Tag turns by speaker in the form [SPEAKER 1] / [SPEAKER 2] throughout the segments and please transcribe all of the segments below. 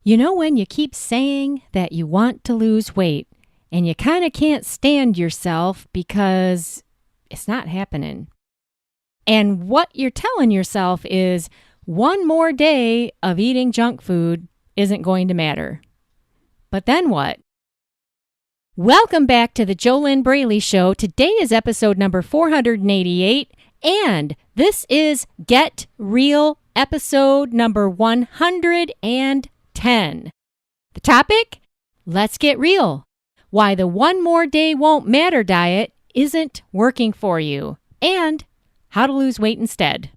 [SPEAKER 1] You know when you keep saying that you want to lose weight and you kind of can't stand yourself because it's not happening. And what you're telling yourself is one more day of eating junk food isn't going to matter. But then what? Welcome back to the JoLynn Braley Show. Today is episode number 488, and this is Get Real episode number 110. The topic? Let's get real. Why the one more day won't matter diet isn't working for you, and how to lose weight instead.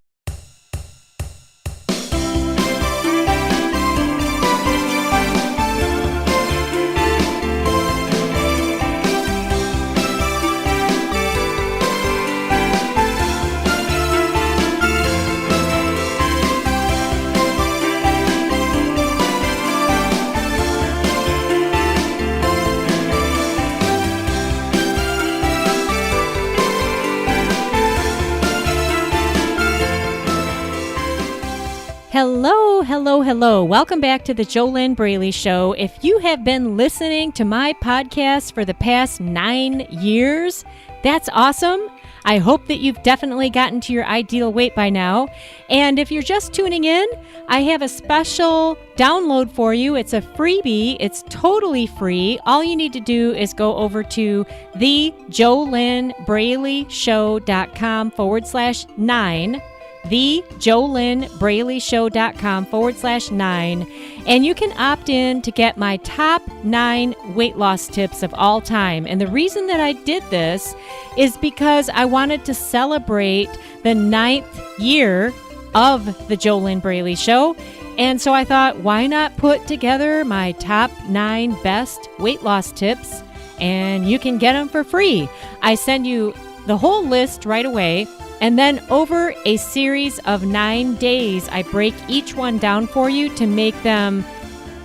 [SPEAKER 1] Hello. Welcome back to the JoLynn Braley Show. If you have been listening to my podcast for the past 9 years, that's awesome. I hope that you've definitely gotten to your ideal weight by now. And if you're just tuning in, I have a special download for you. It's a freebie. It's totally free. All you need to do is go over to thejolynnbraleyshow.com/9. thejolynnbraleyshow.com/9, and you can opt in to get my top 9 weight loss tips of all time. And the reason that I did this is because I wanted to celebrate the 9th year of the JoLynn Braley Show. And so I thought, why not put together my top 9 best weight loss tips, and you can get them for free. I send you the whole list right away. And then over a series of 9 days, I break each one down for you to make them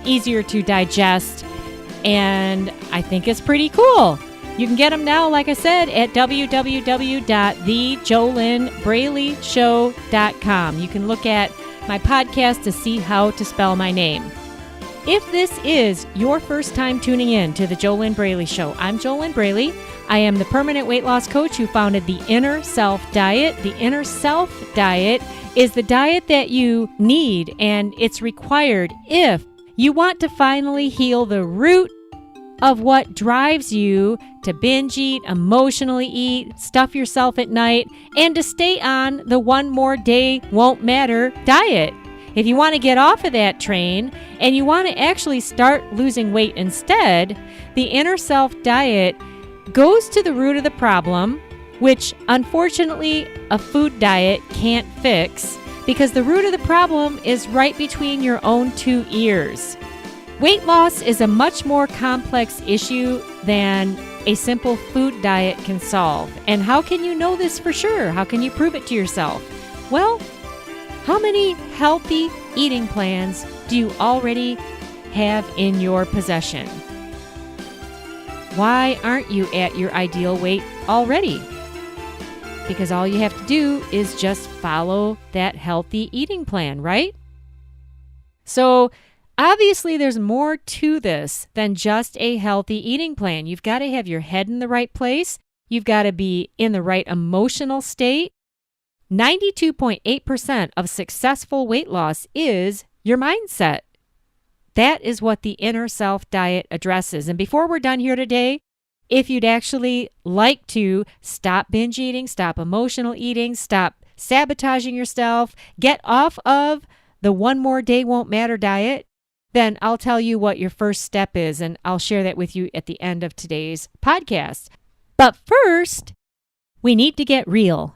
[SPEAKER 1] easier to digest. And I think it's pretty cool. You can get them now, like I said, at www.thejolynnbraleyshow.com. You can look at my podcast to see how to spell my name. If this is your first time tuning in to the JoLynn Braley Show, I'm JoLynn Braley. I am the permanent weight loss coach who founded the Inner Self Diet. The Inner Self Diet is the diet that you need, and it's required if you want to finally heal the root of what drives you to binge eat, emotionally eat, stuff yourself at night, and to stay on the one more day won't matter diet. If you want to get off of that train and you want to actually start losing weight instead, the Inner Self Diet goes to the root of the problem, which unfortunately a food diet can't fix, because the root of the problem is right between your own 2 ears. Weight loss is a much more complex issue than a simple food diet can solve. And how can you know this for sure? How can you prove it to yourself? Well, how many healthy eating plans do you already have in your possession? Why aren't you at your ideal weight already? Because all you have to do is just follow that healthy eating plan, right? So obviously there's more to this than just a healthy eating plan. You've got to have your head in the right place. You've got to be in the right emotional state. 92.8% of successful weight loss is your mindset. That is what the Inner Self Diet addresses. And before we're done here today, if you'd actually like to stop binge eating, stop emotional eating, stop sabotaging yourself, get off of the one more day won't matter diet, then I'll tell you what your first step is, and I'll share that with you at the end of today's podcast. But first, we need to get real.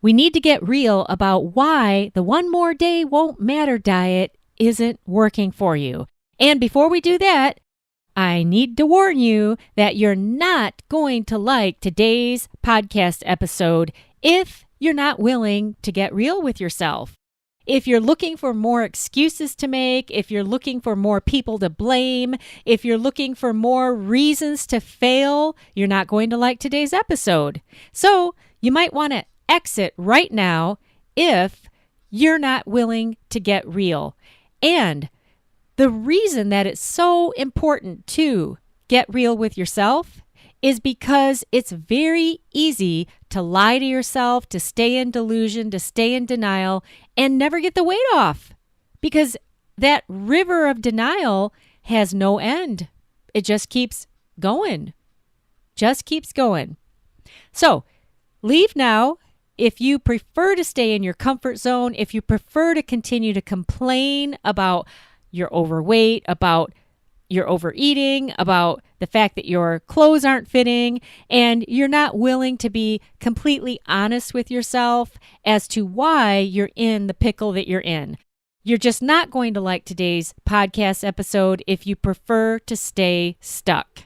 [SPEAKER 1] We need to get real about why the one more day won't matter diet isn't working for you. And before we do that, I need to warn you that you're not going to like today's podcast episode if you're not willing to get real with yourself. If you're looking for more excuses to make, if you're looking for more people to blame, if you're looking for more reasons to fail, you're not going to like today's episode. So you might want to exit right now if you're not willing to get real. And The reason that it's so important to get real with yourself is because it's very easy to lie to yourself, to stay in delusion, to stay in denial, and never get the weight off. Because that river of denial has no end. It just keeps going. Just keeps going. So, leave now. If you prefer to stay in your comfort zone, if you prefer to continue to complain about your overweight, about your overeating, about the fact that your clothes aren't fitting, and you're not willing to be completely honest with yourself as to why you're in the pickle that you're in, you're just not going to like today's podcast episode if you prefer to stay stuck.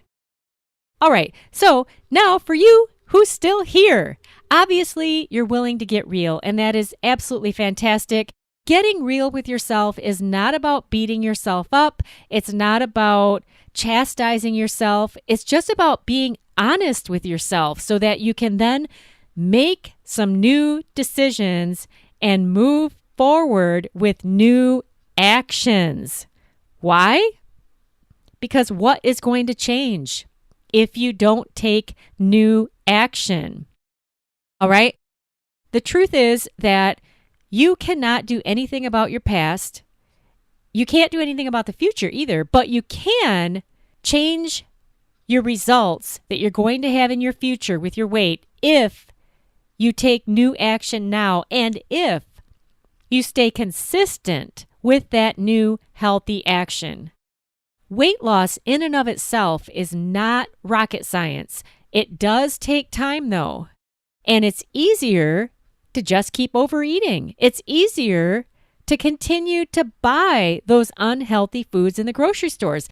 [SPEAKER 1] All right, so now for you who's still here, obviously you're willing to get real, and that is absolutely fantastic. Getting real with yourself is not about beating yourself up. It's not about chastising yourself. It's just about being honest with yourself so that you can then make some new decisions and move forward with new actions. Why? Because what is going to change if you don't take new action? All right? The truth is that you cannot do anything about your past. You can't do anything about the future either, but you can change your results that you're going to have in your future with your weight if you take new action now and if you stay consistent with that new healthy action. Weight loss in and of itself is not rocket science. It does take time though, and it's easier to just keep overeating. It's easier to continue to buy those unhealthy foods in the grocery stores.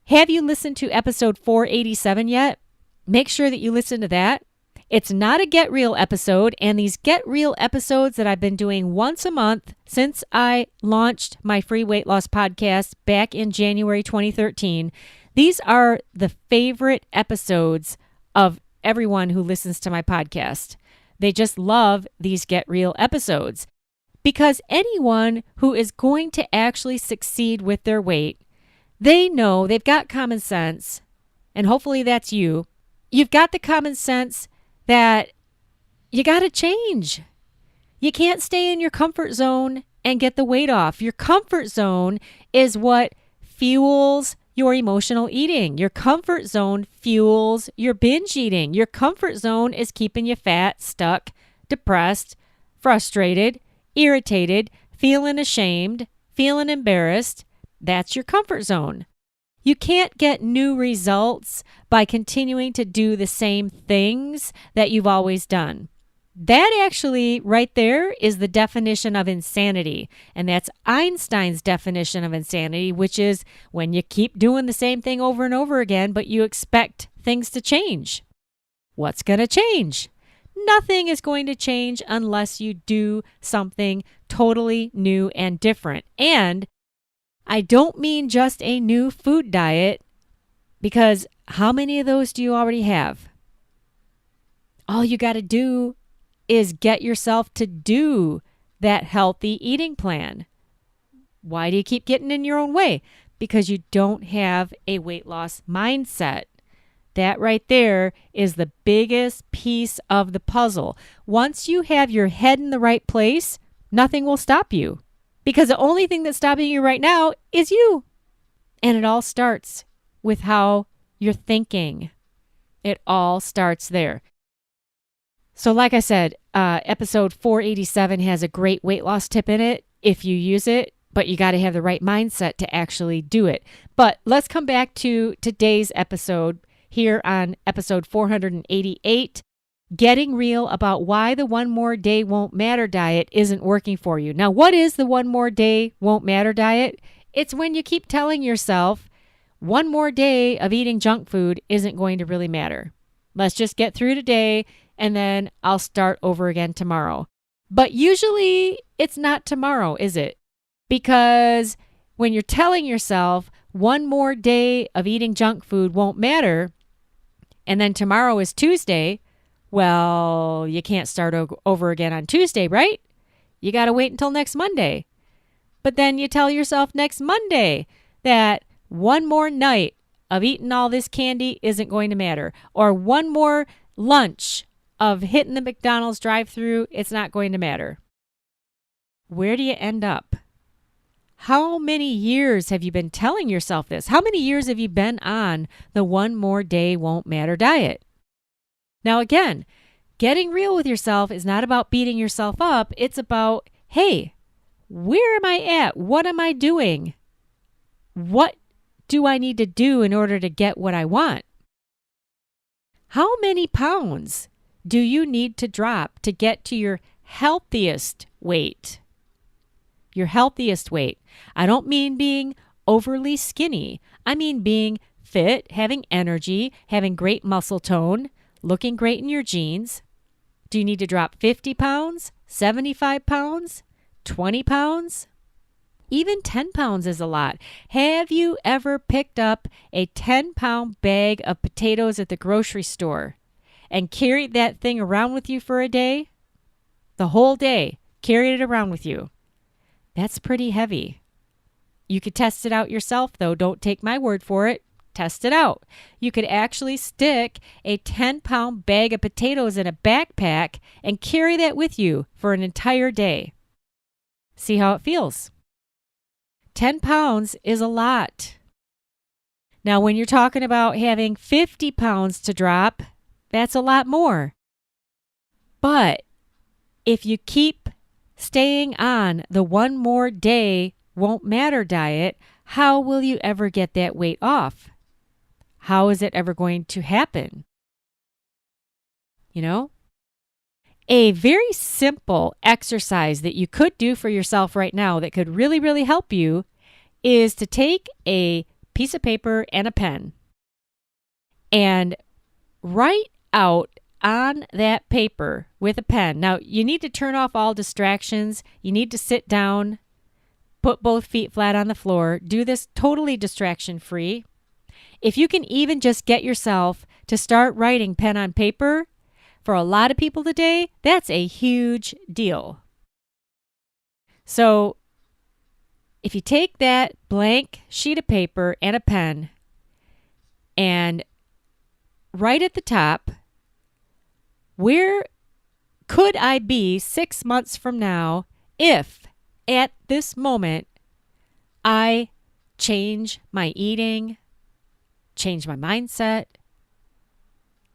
[SPEAKER 1] Have you listened to episode 487 yet? Make sure that you listen to that. It's not a Get Real episode, and these Get Real episodes that I've been doing once a month since I launched my free weight loss podcast back in January 2013, these are the favorite episodes of everyone who listens to my podcast. They just love these Get Real episodes because anyone who is going to actually succeed with their weight, they know they've got common sense, and hopefully that's you. You've got the common sense that you got to change. You can't stay in your comfort zone and get the weight off. Your comfort zone is what fuels your emotional eating. Your comfort zone fuels your binge eating. Your comfort zone is keeping you fat, stuck, depressed, frustrated, irritated, feeling ashamed, feeling embarrassed. That's your comfort zone. You can't get new results by continuing to do the same things that you've always done. That actually right there is the definition of insanity. And that's Einstein's definition of insanity, which is when you keep doing the same thing over and over again, but you expect things to change. What's going to change? Nothing is going to change unless you do something totally new and different. And I don't mean just a new food diet, because how many of those do you already have? All you got to do is get yourself to do that healthy eating plan. Why do you keep getting in your own way? Because you don't have a weight loss mindset. That right there is the biggest piece of the puzzle. Once you have your head in the right place, nothing will stop you. Because the only thing that's stopping you right now is you. And it all starts with how you're thinking. It all starts there. So like I said, episode 487 has a great weight loss tip in it if you use it, but you got to have the right mindset to actually do it. But let's come back to today's episode here on episode 488, getting real about why the one more day won't matter diet isn't working for you. Now, what is the one more day won't matter diet? It's when you keep telling yourself one more day of eating junk food isn't going to really matter. Let's just get through today and then I'll start over again tomorrow. But usually it's not tomorrow, is it? Because when you're telling yourself one more day of eating junk food won't matter, and then tomorrow is Tuesday, well, you can't start over again on Tuesday, right? You got to wait until next Monday. But then you tell yourself next Monday, that one more night of eating all this candy isn't going to matter, or one more lunch of hitting the McDonald's drive-thru, it's not going to matter. Where do you end up? How many years have you been telling yourself this? How many years have you been on the one more day won't matter diet? Now again, getting real with yourself is not about beating yourself up. It's about, hey, where am I at? What am I doing? What do I need to do in order to get what I want? How many pounds do you need to drop to get to your healthiest weight? Your healthiest weight. I don't mean being overly skinny. I mean being fit, having energy, having great muscle tone, looking great in your jeans. Do you need to drop 50 pounds, 75 pounds, 20 pounds? Even 10 pounds is a lot. Have you ever picked up a 10-pound bag of potatoes at the grocery store and carried that thing around with you for a day? The whole day, carried it around with you. That's pretty heavy. You could test it out yourself, though. Don't take my word for it. Test it out. You could actually stick a 10-pound bag of potatoes in a backpack and carry that with you for an entire day. See how it feels. 10 pounds is a lot. Now, when you're talking about having 50 pounds to drop, that's a lot more. But if you keep staying on the one more day won't matter diet, how will you ever get that weight off? How is it ever going to happen? You know? A very simple exercise that you could do for yourself right now that could really, really help you is to take a piece of paper and a pen and write out on that paper with a pen. Now, you need to turn off all distractions. You need to sit down, put both feet flat on the floor. Do this totally distraction-free. If you can even just get yourself to start writing pen on paper, for a lot of people today, that's a huge deal. So if you take that blank sheet of paper and a pen and write at the top, where could I be 6 months from now if at this moment I change my eating, change my mindset,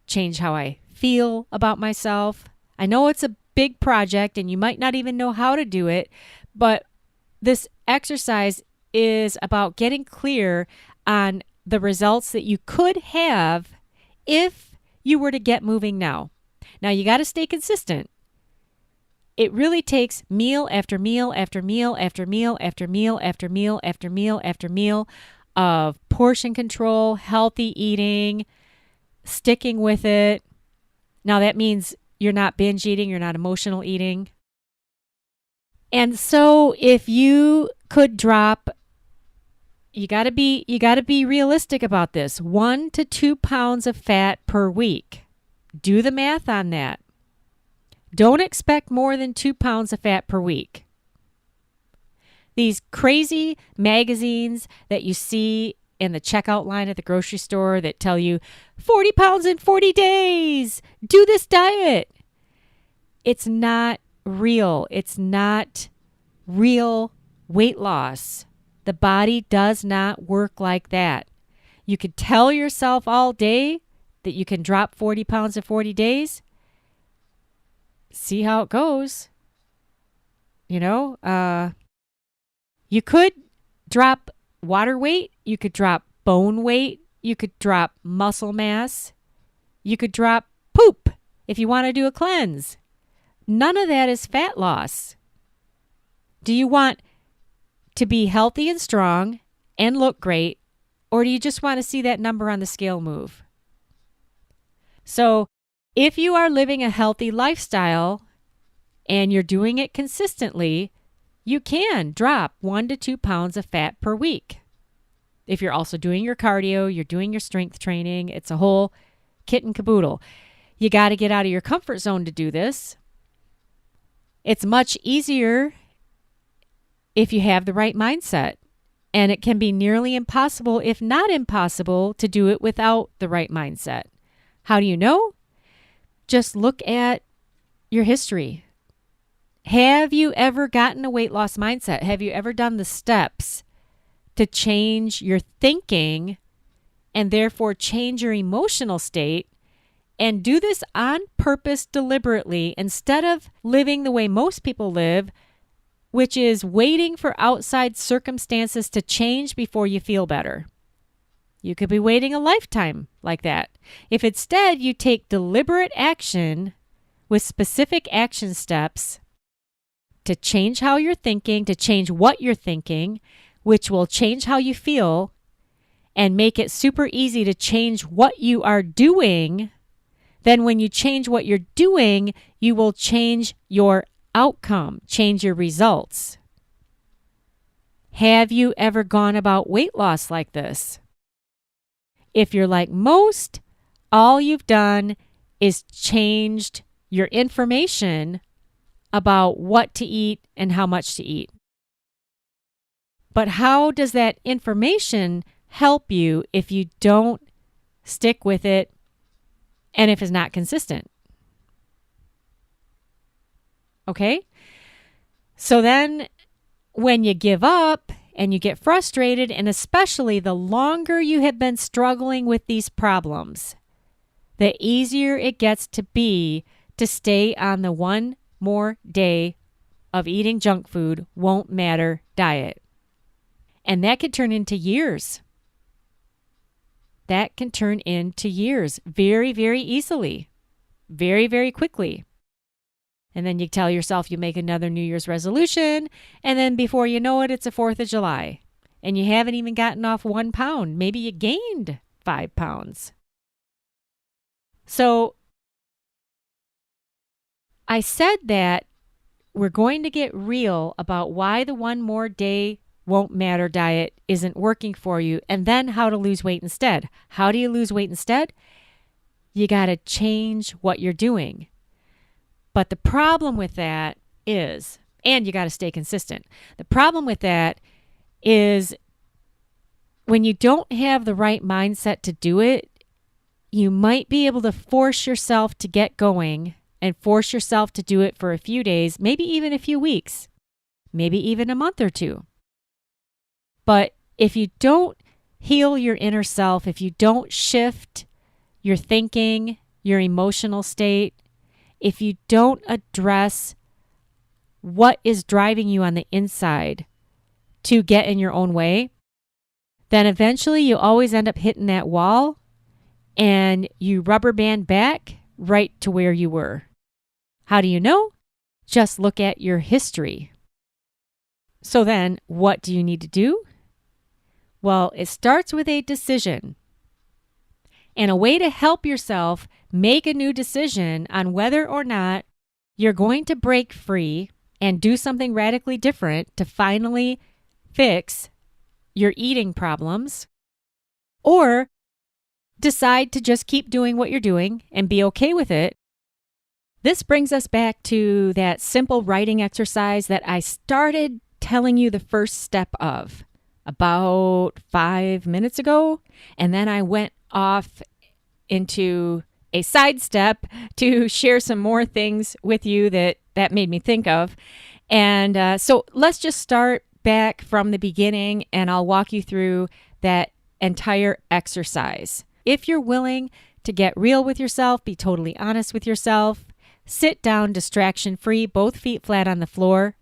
[SPEAKER 1] change how I feel about myself? I know it's a big project and you might not even know how to do it, but this exercise is about getting clear on the results that you could have if you were to get moving now. Now, you got to stay consistent. It really takes meal after meal after meal after meal after meal after meal after meal after meal of portion control, healthy eating, sticking with it. Now, that means you're not binge eating, you're not emotional eating. And so if you could drop, you got to be realistic about this, 1 to 2 pounds of fat per week. Do the math on that. Don't expect more than 2 pounds of fat per week. These crazy magazines that you see in the checkout line at the grocery store that tell you 40 pounds in 40 days, do this diet. It's not real. It's not real weight loss. The body does not work like that. You could tell yourself all day that you can drop 40 pounds in 40 days. See how it goes. You know, you could drop water weight, you could drop bone weight, you could drop muscle mass, you could drop poop if you want to do a cleanse. None of that is fat loss. Do you want to be healthy and strong and look great, or do you just want to see that number on the scale move? So if you are living a healthy lifestyle and you're doing it consistently, you can drop 1 to 2 pounds of fat per week. If you're also doing your cardio, you're doing your strength training, it's a whole kit and caboodle. You got to get out of your comfort zone to do this. It's much easier if you have the right mindset And it can be nearly impossible, if not impossible, to do it without the right mindset. How do you know? Just look at your history. Have you ever gotten a weight loss mindset? Have you ever done the steps to change your thinking and therefore change your emotional state, and do this on purpose deliberately instead of living the way most people live, which is waiting for outside circumstances to change before you feel better? You could be waiting a lifetime like that. If instead you take deliberate action with specific action steps to change how you're thinking, to change what you're thinking, which will change how you feel, and make it super easy to change what you are doing, then when you change what you're doing, you will change your outcome, change your results. Have you ever gone about weight loss like this? If you're like most, all you've done is changed your information about what to eat and how much to eat. But how does that information help you if you don't stick with it and if it's not consistent? Okay? So then when you give up and you get frustrated, and especially the longer you have been struggling with these problems, the easier it gets to be to stay on the one more day of eating junk food won't matter diet. And that can turn into years. That can turn into years very, very easily, very, very quickly. And then you tell yourself you make another New Year's resolution, and then before you know it, it's the 4th of July. And you haven't even gotten off 1 pound. Maybe you gained 5 pounds. So I said that we're going to get real about why the one more day won't matter diet isn't working for you, and then how to lose weight instead. How do you lose weight instead? You got to change what you're doing. But the problem with that is, and you got to stay consistent. The problem with that is when you don't have the right mindset to do it, you might be able to force yourself to get going and force yourself to do it for a few days, maybe even a few weeks, maybe even a month or two. But if you don't heal your inner self, if you don't shift your thinking, your emotional state, if you don't address what is driving you on the inside to get in your own way, then eventually you always end up hitting that wall and you rubber band back right to where you were. How do you know? Just look at your history. So then, what do you need to do? Well, it starts with a decision. And a way to help yourself make a new decision on whether or not you're going to break free and do something radically different to finally fix your eating problems, or decide to just keep doing what you're doing and be okay with it. This brings us back to that simple writing exercise that I started telling you the first step of about 5 minutes ago, and then I went off into a sidestep to share some more things with you that made me think of. And so let's just start back from the beginning, and I'll walk you through that entire exercise. If you're willing to get real with yourself, be totally honest with yourself, sit down distraction-free, both feet flat on the floor,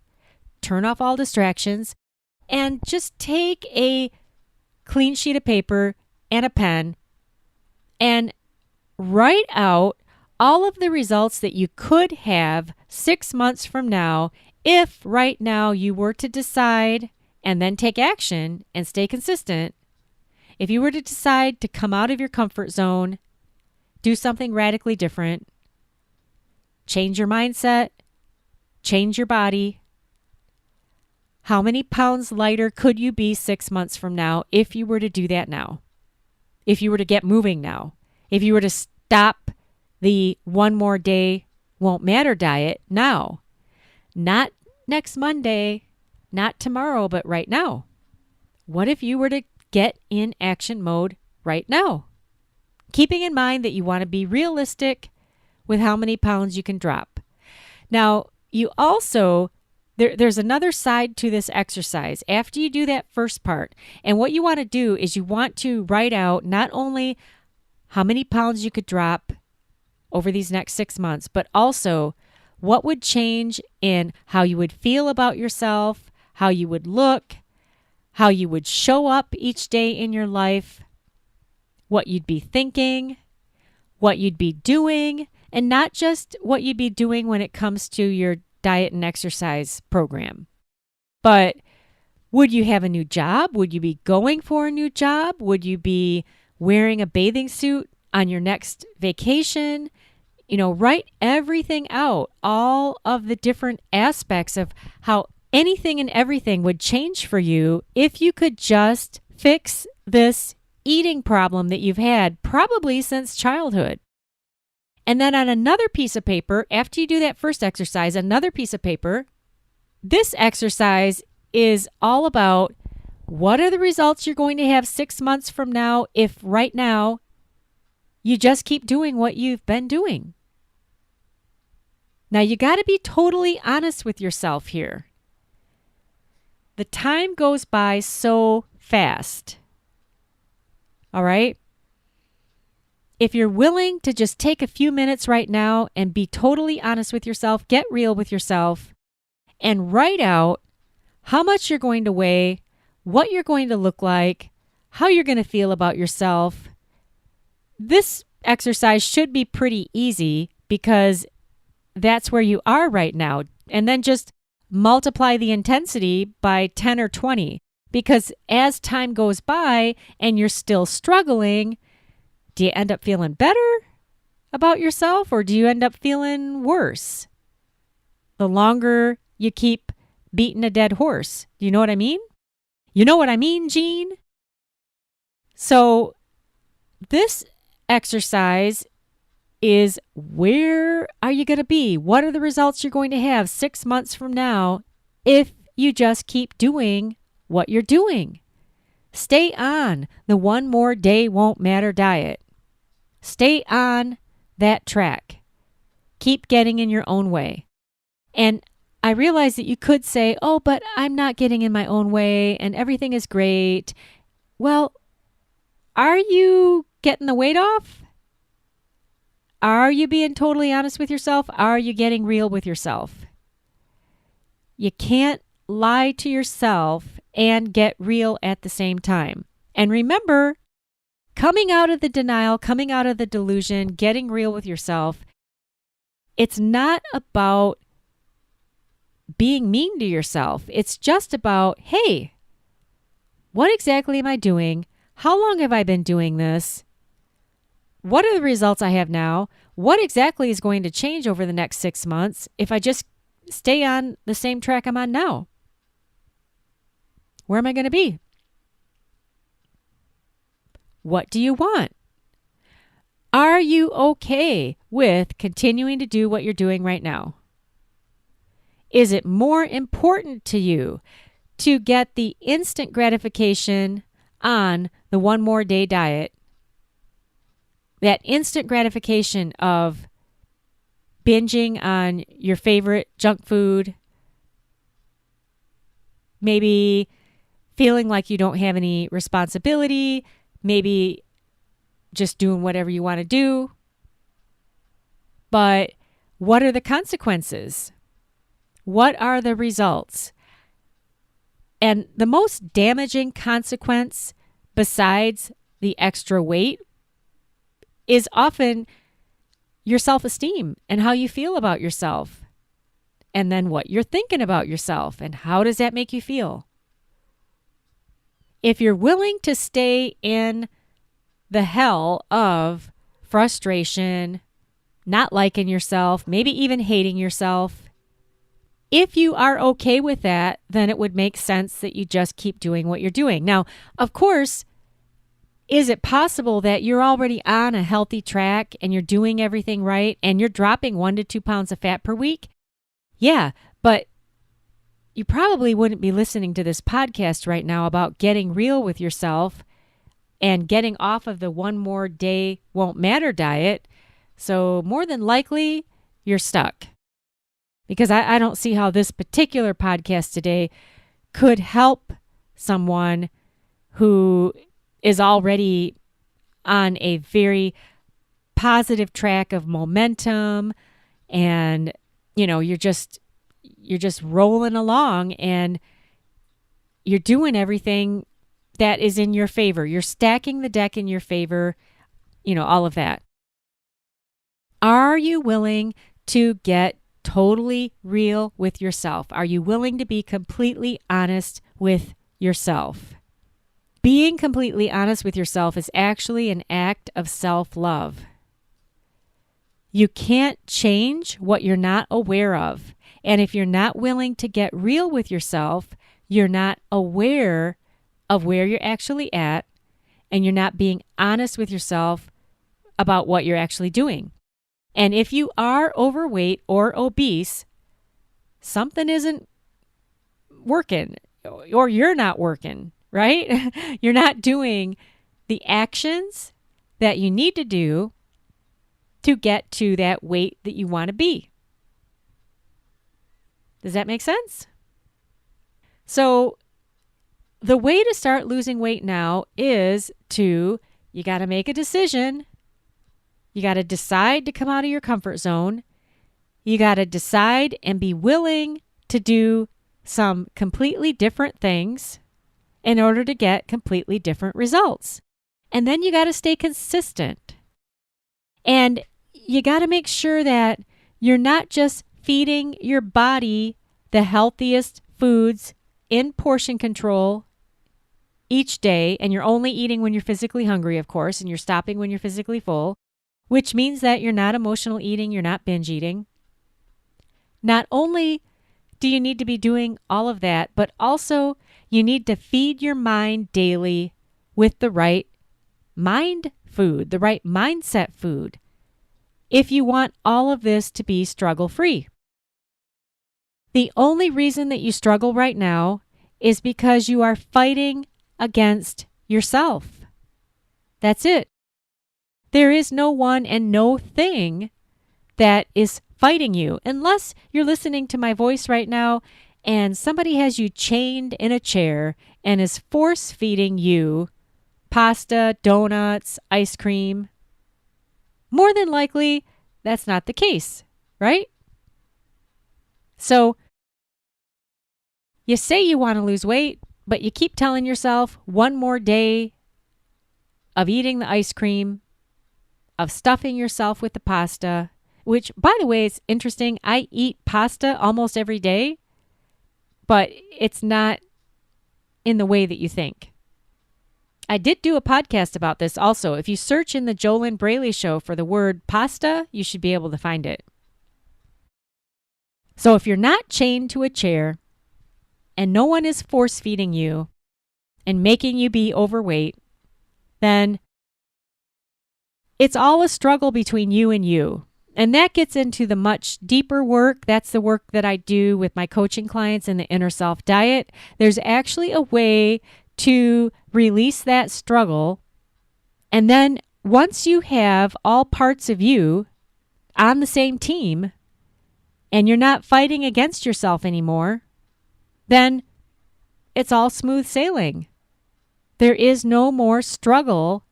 [SPEAKER 1] turn off all distractions, and just take a clean sheet of paper and a pen and write out all of the results that you could have 6 months from now if right now you were to decide and then take action and stay consistent. If you were to decide to come out of your comfort zone, do something radically different, change your mindset, change your body, how many pounds lighter could you be 6 months from now if you were to do that now? If you were to get moving now? If you were to stop the one more day won't matter diet now? Not next Monday, not tomorrow, but right now. What if you were to get in action mode right now? Keeping in mind that you want to be realistic with how many pounds you can drop. Now, you also, there's another side to this exercise. After you do that first part, and what you want to do is you want to write out not only how many pounds you could drop over these next 6 months, but also what would change in how you would feel about yourself, how you would look, how you would show up each day in your life, what you'd be thinking, what you'd be doing, and not just what you'd be doing when it comes to your diet and exercise program. But would you have a new job? Would you be going for a new job? Would you be wearing a bathing suit on your next vacation? Write everything out, all of the different aspects of how anything and everything would change for you if you could just fix this eating problem that you've had probably since childhood. And then on another piece of paper, after you do that first exercise, another piece of paper, this exercise is all about what are the results you're going to have 6 months from now if right now you just keep doing what you've been doing. Now, you got to be totally honest with yourself here. The time goes by so fast. All right? If you're willing to just take a few minutes right now and be totally honest with yourself, get real with yourself, and write out how much you're going to weigh, what you're going to look like, how you're going to feel about yourself. This exercise should be pretty easy because that's where you are right now. And then just multiply the intensity by 10 or 20. Because as time goes by and you're still struggling, do you end up feeling better about yourself or do you end up feeling worse? The longer you keep beating a dead horse. Do you know what I mean? You know what I mean, Jean? So this exercise is where are you going to be? What are the results you're going to have 6 months from now if you just keep doing what you're doing? Stay on the one more day won't matter diet. Stay on that track. Keep getting in your own way. And I realize that you could say, oh, but I'm not getting in my own way and everything is great. Well, are you getting the weight off? Are you being totally honest with yourself? Are you getting real with yourself? You can't lie to yourself and get real at the same time. And remember, coming out of the denial, coming out of the delusion, getting real with yourself, it's not about being mean to yourself. It's just about, hey, what exactly am I doing? How long have I been doing this? What are the results I have now? What exactly is going to change over the next 6 months if I just stay on the same track I'm on now? Where am I going to be? What do you want? Are you okay with continuing to do what you're doing right now? Is it more important to you to get the instant gratification on the one more day diet? That instant gratification of binging on your favorite junk food, maybe feeling like you don't have any responsibility, maybe just doing whatever you want to do. But what are the consequences? What are the results? And the most damaging consequence besides the extra weight is often your self-esteem and how you feel about yourself. And then what you're thinking about yourself and how does that make you feel? If you're willing to stay in the hell of frustration, not liking yourself, maybe even hating yourself, if you are okay with that, then it would make sense that you just keep doing what you're doing. Now, of course, is it possible that you're already on a healthy track and you're doing everything right and you're dropping 1 to 2 pounds of fat per week? Yeah, but you probably wouldn't be listening to this podcast right now about getting real with yourself and getting off of the one more day won't matter diet. So more than likely, you're stuck. Because I don't see how this particular podcast today could help someone who is already on a very positive track of momentum, and you're just rolling along and you're doing everything that is in your favor. You're stacking the deck in your favor, all of that. Are you willing to get totally real with yourself? Are you willing to be completely honest with yourself? Being completely honest with yourself is actually an act of self-love. You can't change what you're not aware of. And if you're not willing to get real with yourself, you're not aware of where you're actually at, and you're not being honest with yourself about what you're actually doing. And if you are overweight or obese, something isn't working, or you're not working, right? You're not doing the actions that you need to do to get to that weight that you want to be. Does that make sense? So the way to start losing weight now is you got to make a decision. You got to decide to come out of your comfort zone. You got to decide and be willing to do some completely different things in order to get completely different results. And then you got to stay consistent. And you got to make sure that you're not just feeding your body the healthiest foods in portion control each day, and you're only eating when you're physically hungry, of course, and you're stopping when you're physically full, which means that you're not emotional eating, you're not binge eating. Not only do you need to be doing all of that, but also you need to feed your mind daily with the right mind food, the right mindset food, if you want all of this to be struggle-free. The only reason that you struggle right now is because you are fighting against yourself. That's it. There is no one and no thing that is fighting you, unless you're listening to my voice right now and somebody has you chained in a chair and is force-feeding you pasta, donuts, ice cream. More than likely, that's not the case, right? So you say you want to lose weight, but you keep telling yourself one more day of eating the ice cream, of stuffing yourself with the pasta, which, by the way, is interesting. I eat pasta almost every day, but it's not in the way that you think. I did do a podcast about this also. If you search in the JoLynn Braley Show for the word pasta, you should be able to find it. So if you're not chained to a chair and no one is force feeding you and making you be overweight, then it's all a struggle between you and you. And that gets into the much deeper work. That's the work that I do with my coaching clients in the Inner Self Diet. There's actually a way to release that struggle. And then once you have all parts of you on the same team and you're not fighting against yourself anymore, then it's all smooth sailing. There is no more struggle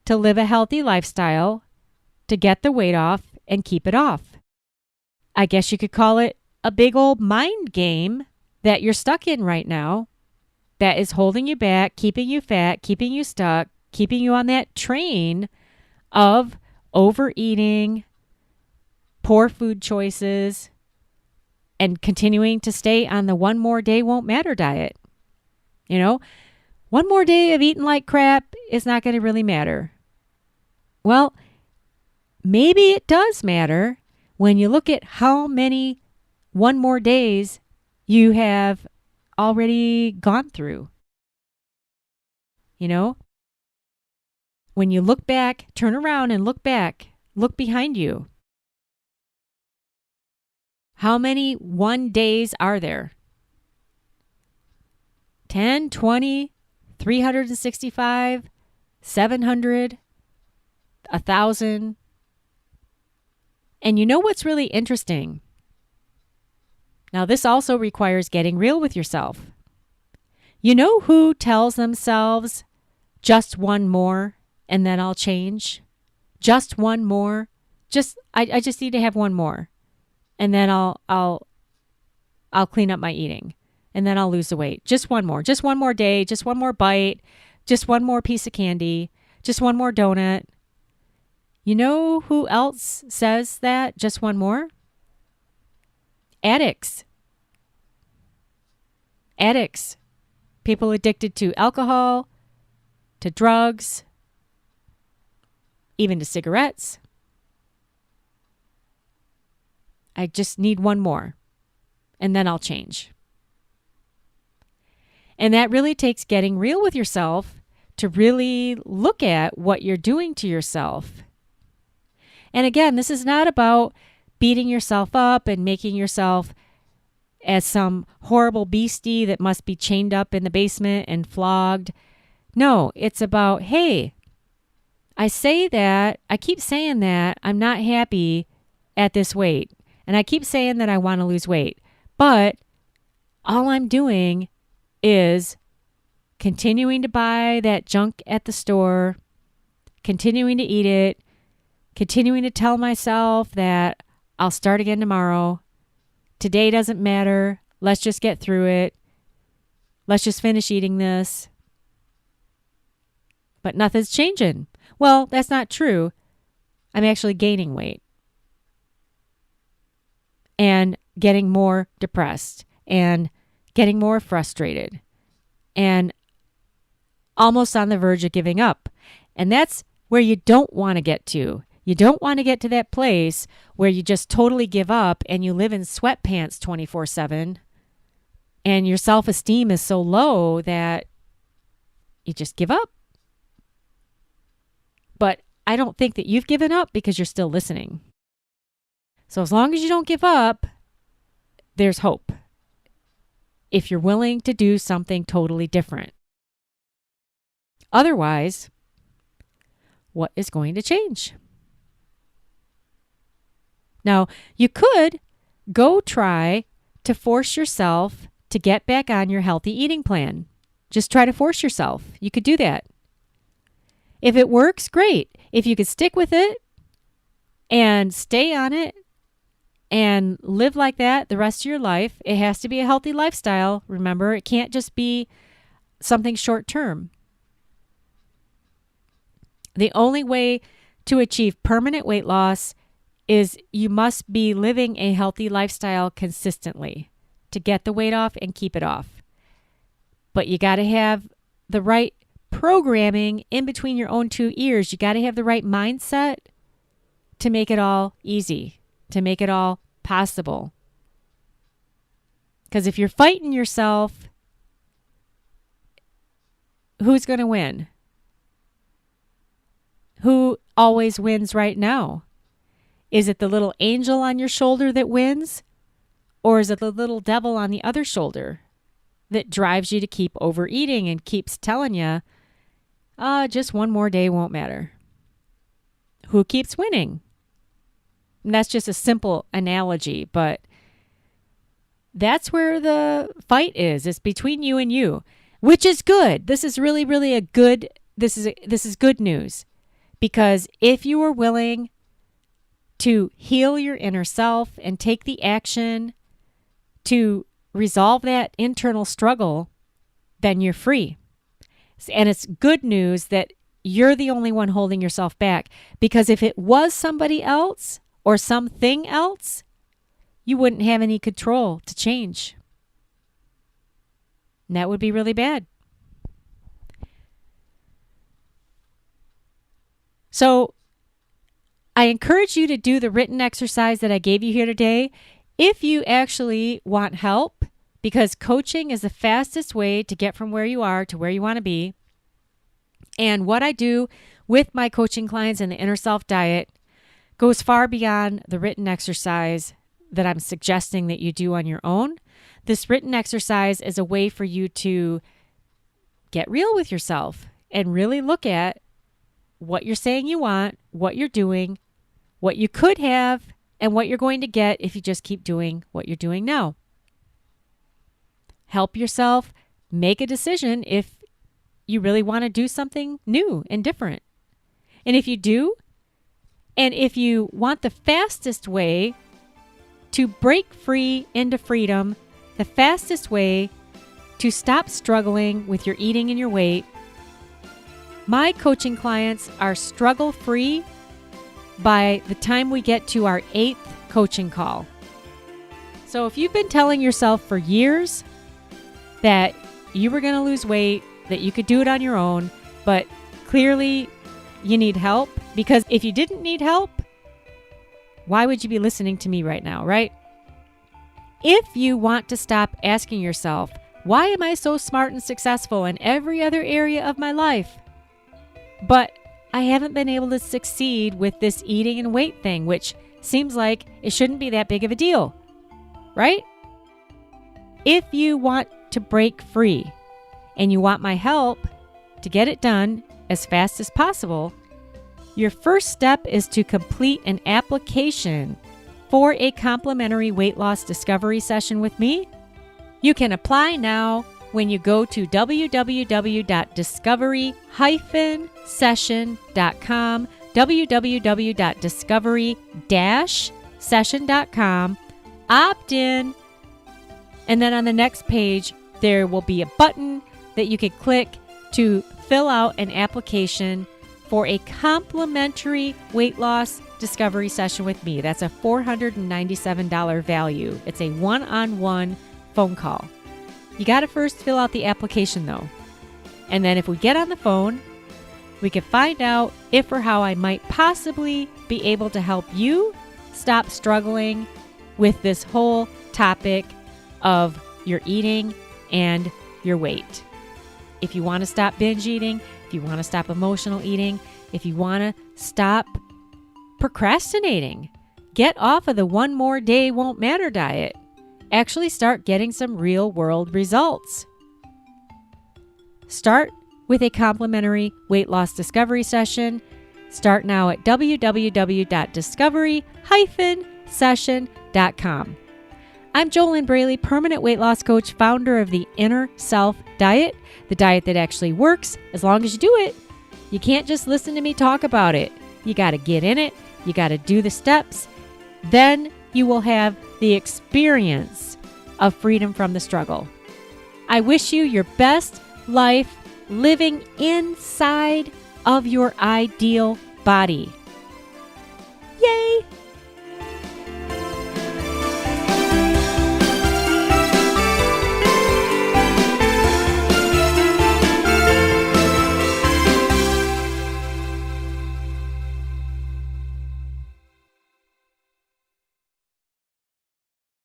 [SPEAKER 1] to live a healthy lifestyle, to get the weight off and keep it off. I guess you could call it a big old mind game that you're stuck in right now that is holding you back, keeping you fat, keeping you stuck, keeping you on that train of overeating, poor food choices, and continuing to stay on the one more day won't matter diet. One more day of eating like crap is not going to really matter. Well, maybe it does matter when you look at how many one more days you have already gone through. When you look back, turn around and look back, look behind you. How many one days are there? 10, 20, 365, 700, 1,000. And you know what's really interesting? Now, this also requires getting real with yourself. You know who tells themselves, just one more and then I'll change? Just one more. I just need to have one more. And then I'll clean up my eating. And then I'll lose the weight. Just one more day, just one more bite, just one more piece of candy, just one more donut. You know who else says that? Just one more? Addicts. People addicted to alcohol, to drugs, even to cigarettes. I just need one more, and then I'll change. And that really takes getting real with yourself to really look at what you're doing to yourself. And again, this is not about beating yourself up and making yourself as some horrible beastie that must be chained up in the basement and flogged. No, it's about, hey, I keep saying that I'm not happy at this weight. And I keep saying that I want to lose weight. But all I'm doing is continuing to buy that junk at the store, continuing to eat it, continuing to tell myself that I'll start again tomorrow. Today doesn't matter. Let's just get through it. Let's just finish eating this. But nothing's changing. Well, that's not true. I'm actually gaining weight and getting more depressed and getting more frustrated and almost on the verge of giving up. And that's where you don't want to get to. You don't want to get to that place where you just totally give up and you live in sweatpants 24/7 and your self-esteem is so low that you just give up. But I don't think that you've given up because you're still listening. So as long as you don't give up, there's hope. If you're willing to do something totally different. Otherwise, what is going to change? Now, you could go try to force yourself to get back on your healthy eating plan. Just try to force yourself. You could do that. If it works, great. If you could stick with it and stay on it and live like that the rest of your life, it has to be a healthy lifestyle. Remember, it can't just be something short term. The only way to achieve permanent weight loss is you must be living a healthy lifestyle consistently to get the weight off and keep it off. But you got to have the right programming in between your own two ears. You got to have the right mindset to make it all easy, to make it all possible. Because if you're fighting yourself, who's going to win? Who always wins right now? Is it the little angel on your shoulder that wins? Or is it the little devil on the other shoulder that drives you to keep overeating and keeps telling you, just one more day won't matter? Who keeps winning? And that's just a simple analogy, but that's where the fight is. It's between you and you, which is good. This is really, really this is good news. Because if you are willing to heal your inner self and take the action to resolve that internal struggle, then you're free. And it's good news that you're the only one holding yourself back. Because if it was somebody else or something else, you wouldn't have any control to change. And that would be really bad. So I encourage you to do the written exercise that I gave you here today if you actually want help, because coaching is the fastest way to get from where you are to where you want to be. And what I do with my coaching clients in the Inner Self Diet goes far beyond the written exercise that I'm suggesting that you do on your own. This written exercise is a way for you to get real with yourself and really look at what you're saying you want, what you're doing, what you could have, and what you're going to get if you just keep doing what you're doing now. Help yourself make a decision if you really want to do something new and different. And if you do, and if you want the fastest way to break free into freedom, the fastest way to stop struggling with your eating and your weight, my coaching clients are struggle-free by the time we get to our 8th coaching call. So if you've been telling yourself for years that you were going to lose weight, that you could do it on your own, but clearly you need help, because if you didn't need help, why would you be listening to me right now, right? If you want to stop asking yourself, why am I so smart and successful in every other area of my life, but I haven't been able to succeed with this eating and weight thing, which seems like it shouldn't be that big of a deal, right? If you want to break free and you want my help to get it done as fast as possible, your first step is to complete an application for a complimentary weight loss discovery session with me. You can apply now when you go to www.discovery-session.com, www.discovery-session.com, opt in, and then on the next page, there will be a button that you can click to fill out an application for a complimentary weight loss discovery session with me. That's a $497 value. It's a one-on-one phone call. You got to first fill out the application though. And then if we get on the phone, we can find out if or how I might possibly be able to help you stop struggling with this whole topic of your eating and your weight. If you want to stop binge eating, if you want to stop emotional eating, if you want to stop procrastinating, get off of the one more day won't matter diet. Actually start getting some real world results. Start with a complimentary weight loss discovery session. Start now at www.discovery-session.com. I'm JoLynn Braley, permanent weight loss coach, founder of the Inner Self Diet, the diet that actually works as long as you do it. You can't just listen to me talk about it. You got to get in it. You got to do the steps. Then you will have the experience of freedom from the struggle. I wish you your best life living inside of your ideal body.